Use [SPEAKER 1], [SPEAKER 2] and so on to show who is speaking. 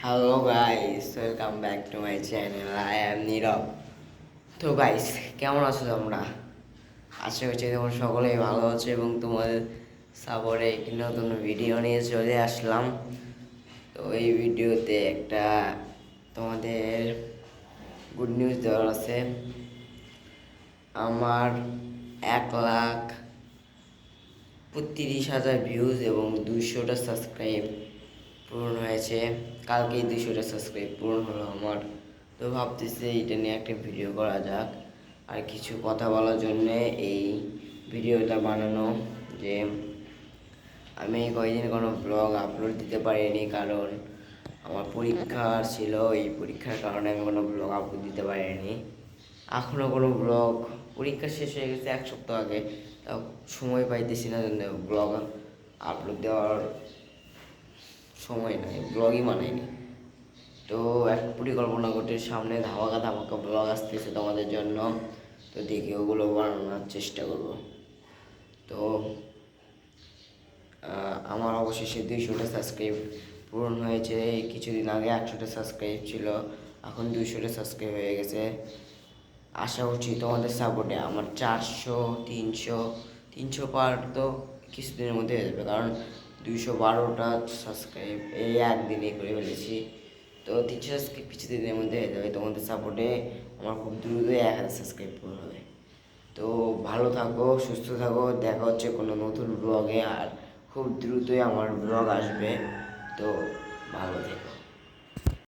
[SPEAKER 1] Hello guys, welcome back to my channel. I am Nirab. তো guys, কেমন আছো তোমরা? আশা করছি তোমরা সকলেই ভালো আছো এবং তোমাদের সাপোর্টে একটি নতুন ভিডিও নিয়ে চলে আসলাম। তো এই ভিডিওতে একটা তোমাদের গুড নিউজ দেওয়ার আছে। আমার 1,32,000 ভিউজ এবং 200টা সাবস্ক্রাইব পূরণ হয়েছে। কালকেই 200টা সাবস্ক্রাইব পূরণ হলো আমার। তো ভাবতেছি এটা নিয়ে একটা ভিডিও করা যাক। আর কিছু কথা বলার জন্যে এই ভিডিওটা বানানো, যে আমি কয়েকদিন কোনো ব্লগ আপলোড দিতে পারিনি, কারণ আমার পরীক্ষা ছিল। এই পরীক্ষার কারণে আমি কোনো ব্লগ আপলোড দিতে পারিনি। এখনও কোনো ব্লগ, পরীক্ষা শেষ হয়ে গেছে 1 সপ্তাহ আগে, তাও সময় পাইতেছি না জন্য ব্লগ আপলোড দেওয়ার সময় নাই, ব্লগই বানাইনি। তো এক পরিকল্পনা করতে সামনে ধামাকা ধামাকা ব্লগ আসতেছে তোমাদের জন্য। তো দেখি ওগুলো বানানোর চেষ্টা করব। তো আমার অবশেষে 200টা সাবস্ক্রাইব পূরণ হয়েছে। কিছুদিন আগে 100টা সাবস্ক্রাইব ছিল, এখন 200টা সাবস্ক্রাইব হয়ে গেছে। আশা করছি তোমাদের সাপোর্টে আমার 400, 300 পার তো কিছুদিনের মধ্যে হয়ে যাবে, কারণ 212টা সাবস্ক্রাইব এই একদিনে করে ফেলেছি। তো 300 সাবস্ক্রাইব কিছুদিনের মধ্যে হয়ে যাবে। তোমাদের সাপোর্টে আমার খুব দ্রুতই 1,000 সাবস্ক্রাইব পূরণ হবে। তো ভালো থাকো, সুস্থ থাকো, দেখা হচ্ছে কোনো নতুন ব্লগে। আর খুব দ্রুতই আমার ব্লগ আসবে। তো ভালো থেকো।